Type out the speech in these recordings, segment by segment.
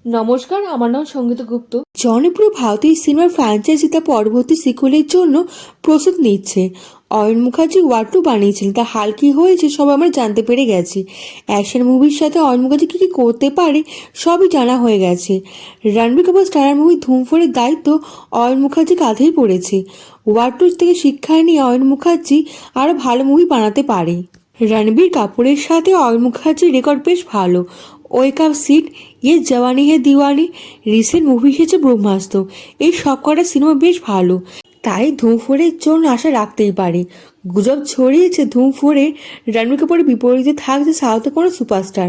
নমস্কার, আমার নাম সঙ্গীতা গুপ্ত। জনপ্রিয় ভারতীয় সিনেমার ফ্র্যাঞ্চাইজি তার পরবর্তী সিকুয়েলের জন্য প্রস্তুত নিচ্ছে। অয়ন মুখার্জি ওয়ার 2 বানিয়েছিলেন, তা হাল কি হয়েছে সব আমরা জানতে পেরে গেছি। অ্যাকশন মুভির সাথে অয়ন মুখার্জি কী কী করতে পারে সবই জানা হয়ে গেছে। রণবীর কাপুর স্টারার মুভি ধুমফোড়ের দায়িত্ব অয়ন মুখার্জির কাঁধেই পড়েছে। ওয়ার 2 থেকে শিক্ষা নিয়ে অয়ন মুখার্জি আরও ভালো মুভি বানাতে পারে। রণবীর কাপুরের সাথে অয়ন মুখার্জির রেকর্ড বেশ ভালো। ওয়েক আপ সিট, ইয়ে জওয়ানি হে দিওয়ানি, রিসেন্ট মুভি এসেছে ব্রহ্মাস্ত্র, এই সব কটা সিনেমা বেশ ভালো, তাই ধুমফোড়ের জন্য আশা রাখতেই পারে। গুজব ছড়িয়েছে ধুমফোড়ে রণবীর কাপুরের বিপরীতে থাকছে সাউথের কোনো সুপারস্টার।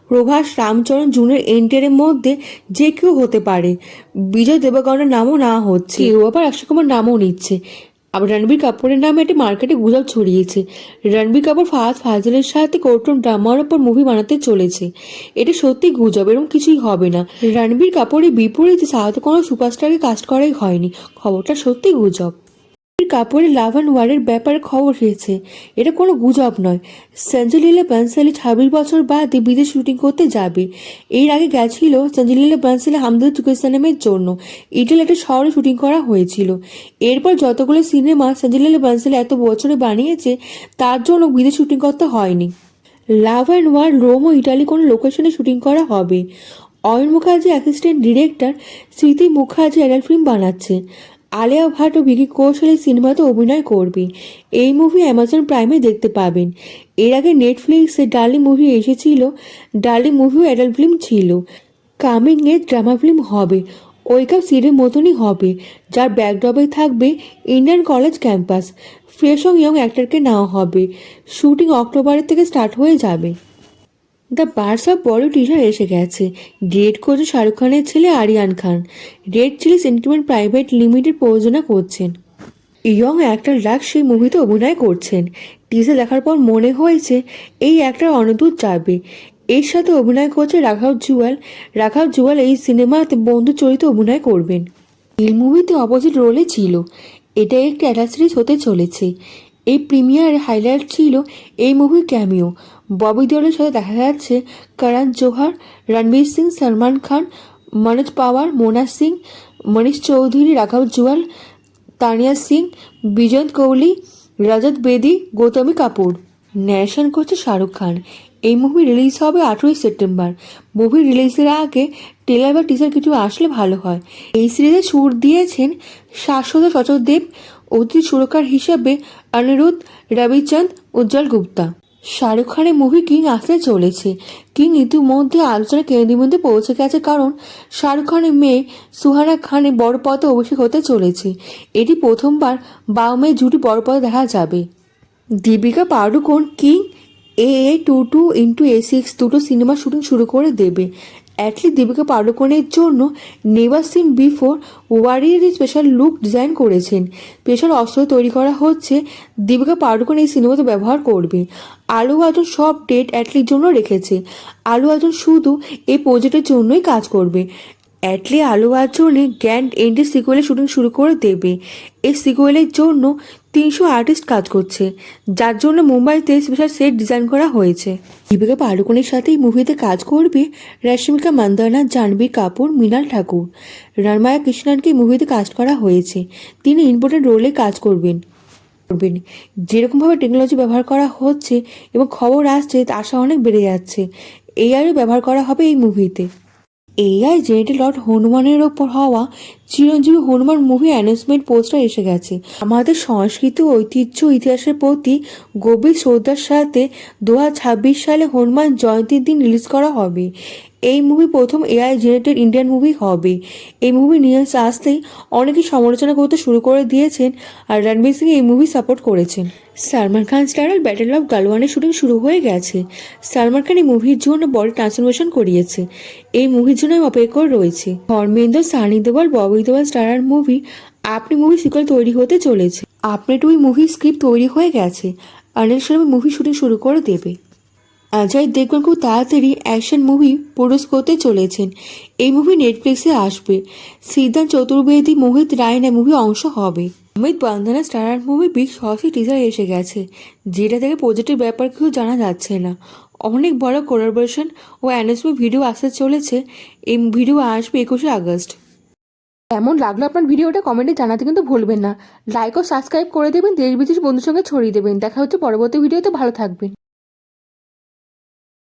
প্রভাস, রামচরণ, জুনিয়র এনটিআরের মধ্যে যে কেউ হতে পারে। বিজয় দেবগনের নামও নেওয়া হচ্ছে, কেউ আবার অক্ষয় কুমার নামও নিচ্ছে। আবার রণবীর কাপুরের নামে একটি মার্কেটে গুজব ছড়িয়েছে। রণবীর কাপুর ফাহাদ ফাজিলের সাথে কোর্টন ড্রামার ওপর মুভি বানাতে চলেছে। এটা সত্যি গুজব, এরকম কিছুই হবে না। রণবীর কাপুরের বিপরীতে সাউথে কোনো সুপারস্টারকে কাস্ট করাই হয়নি, খবরটা সত্যি গুজব। রণবীর কাপুরের লাভ অ্যান্ড ওয়ারের ব্যাপারে খবর এসেছে, এটা কোনো গুজব নয়। সঞ্জয় লীলা বানসালি 26 বছর বাদে বিদেশ শুটিং করতে যাবে। এর আগে গেছিল সঞ্জয় লীলা বানসালি হামদর্দ চুকেসানামের জন্য, ইটালি একটা শহরে শুটিং করা হয়েছিল। এরপর যতগুলো সিনেমা সঞ্জয় লীলা বানসালি এত বছরে বানিয়েছে তার জন্য বিদেশ শুটিং করতে হয়নি। লাভ অ্যান্ড ওয়ার রোম ও ইটালি কোনো লোকেশনে শুটিং করা হবে। অয়ন মুখার্জি অ্যাসিস্ট্যান্ট ডিরেক্টর স্মৃতি মুখার্জি অ্যাডাল্ট ফিল্ম বানাচ্ছে। আলিয়া ভাট ও ভিকি কৌশল এই সিনেমাতে অভিনয় করবে। এই মুভি অ্যামাজন প্রাইমে দেখতে পাবেন। এর আগে নেটফ্লিক্সে ডার্লিং মুভি এসেছিল, ডার্লিং মুভিও অ্যাডাল্ট ফিল্ম ছিল। কামিং এর ড্রামা ফিল্ম হবে, ওয়েক আপ সিডের মতনই হবে, যার ব্যাকড্রপে থাকবে ইন্ডিয়ান কলেজ ক্যাম্পাস। ফ্রেশ ও ইয়ং অ্যাক্টরকে নেওয়া হবে। শুটিং অক্টোবরের থেকে স্টার্ট হয়ে যাবে। দ্য বার্স অফ বড় টিজার এসে গেছে। ডিরেক্ট করছে শাহরুখ খানের ছেলে আরিয়ান খান। রেড চিলি সেন্টিমেন্ট প্রাইভেট লিমিটেড প্রযোজনা করছেন। ইয়ং অ্যাক্টর রাগ সেই মুভিতে অভিনয় করছেন। টিজার দেখার পর মনে হয়েছে এই অ্যাক্টর অনেকদূর যাবে। এর সাথে অভিনয় করছে রাঘব জুয়াল। রাঘব জুয়াল এই সিনেমাতে বন্ধু চরিত্রে অভিনয় করবেন। এই মুভিতে অপোজিট রোলে ছিল। এটা একটি অ্যাটাচ সিরিজ হতে চলেছে। এই প্রিমিয়ারে হাইলাইট ছিল এই মুভির ক্যামিও। ববি দেওলের সাথে দেখা যাচ্ছে করণ জোহর, রণবীর সিং, সলমান খান, মনোজ পাওয়ার, মোনা সিং, মনীষ চৌধুরী, রাঘব জুয়াল, তানিয়া সিং, বিজয়ন্ত কোহলি, রজত বেদি, গৌতমী কাপুর। ন্যারেশন করছে শাহরুখ খান। এই মুভি রিলিজ হবে 18 সেপ্টেম্বর। মুভি রিলিজের আগে ট্রেলার বা টিজার কিছু আসলে ভালো হয়। এই সিরিজে সুর দিয়েছেন শাশ্বত সচদেব, অতিথি সুরকার হিসেবে অনিরুদ্ধ রবিচন্দ, উজ্জ্বল গুপ্তা। শাহরুখ খানের মুভি কিং আসতে চলেছে। কিং ইতিমধ্যে আলোচনার কেন্দ্রবিন্দুতে পৌঁছে গেছে, কারণ শাহরুখ খানের মেয়ে সুহানা খানের বড় পদে অভিষেক হতে চলেছে। এটি প্রথমবার বাবা মেয়ে জুটি বড় পদে দেখা যাবে। দীপিকা পাড়ুকোন কিং AA22x6 দুটো সিনেমা শুটিং শুরু করে দেবে। অ্যাটলিস্ট দীপিকা পাড়ুকোনের জন্য নেভার সিন বিফোর ওয়ারিয়ারের স্পেশাল লুক ডিজাইন করেছেন। স্পেশাল অস্ত্র তৈরি করা হচ্ছে, দীপিকা পাড়ুকোন এই সিনেমাতে ব্যবহার করবে। আলু আর্জুন সব ডেট অ্যাটলির জন্য রেখেছে। আলু আর্জুন শুধু এই প্রজেক্টের জন্যই কাজ করবে। অ্যাটলি আলু আর্জুনের গ্র্যান্ড এন্ডের সিকুয়েলের শুটিং শুরু করে দেবে। এই সিকুয়েলের জন্য 300 আর্টিস্ট কাজ করছে, যার জন্য মুম্বাইতে স্পেশাল সেট ডিজাইন করা হয়েছে। দীপিকা পাড়ুকোনের সাথে এই মুভিতে কাজ করবে রশ্মিকা মান্দানা, জাহ্নবী কাপুর, মৃণাল ঠাকুর। রণমায়া কৃষ্ণনকে এই মুভিতে কাস্ট করা হয়েছে। তিনি ইম্পর্টেন্ট রোলে কাজ করবেন। যেরকমভাবে টেকনোলজি ব্যবহার করা হচ্ছে এবং খবর আসছে, আশা অনেক বেড়ে যাচ্ছে। এআইও ব্যবহার করা হবে এই মুভিতে। এআই জেনারেটেড লর্ড হনুমানের ওপর হওয়া চিরঞ্জীবী হনুমান মুভি অ্যানাউন্সমেন্ট পোস্টার এসে গেছে। আমাদের সংস্কৃতি ও ঐতিহ্য ইতিহাসের প্রতি গভীর শ্রদ্ধার সাথে 2026 সালে হনুমান জয়ন্তীর দিন রিলিজ করা হবে। এই মুভি প্রথম এআই জেনারেটেড ইন্ডিয়ান মুভি হবে। এই মুভি নিয়ে আসতেই অনেকেই সমালোচনা করতে শুরু করে দিয়েছেন, আর রণবীর সিং এই মুভি সাপোর্ট করেছেন। Salman Khan starrer battle of গালওয়ানের shooting শুরু হয়ে গেছে। সালমান খান এই মুভির জন্য বডি ট্রান্সফরমেশন করিয়েছে। এই মুভির জন্য অপেক্ষা করে রয়েছে। ধর্মেন্দ্র, সানি দেওয়াল, ববি দেওয়াল স্টারার মুভি আপনি মুভি সিকুয়েল তৈরি হতে চলেছে। আপনি টু মুভি স্ক্রিপ্ট তৈরি হয়ে গেছে। অনিল শর্মা মুভি শুটিং শুরু করে দেবে। অজয় দেবগন খুব তাড়াতাড়ি অ্যাকশন মুভি প্রডিউস করতে চলেছেন। এই মুভি নেটফ্লিক্সে আসবে। সিদ্ধান্ত চতুর্বেদী, মোহিত রায়না মুভি অংশ হবে। অমিত বান্ধানা স্টারার মুভি বিগ সসি টিজার এসে গেছে, যেটা থেকে প্রজেক্টের ব্যাপার কিছু জানা যাচ্ছে না। অনেক বড় কোলাবোরেশন ও অ্যানিমেশন ভিডিও আসতে চলেছে। এই ভিডিও আসবে 21শে আগস্ট। কেমন লাগলো আপনার ভিডিওটা কমেন্টে জানাতে কিন্তু ভুলবেন না। লাইক ও সাবস্ক্রাইব করে দেবেন, দেশ বিদেশ বন্ধুর সঙ্গে ছড়িয়ে দেবেন। দেখা হচ্ছে পরবর্তী ভিডিওতে, ভালো থাকবেন।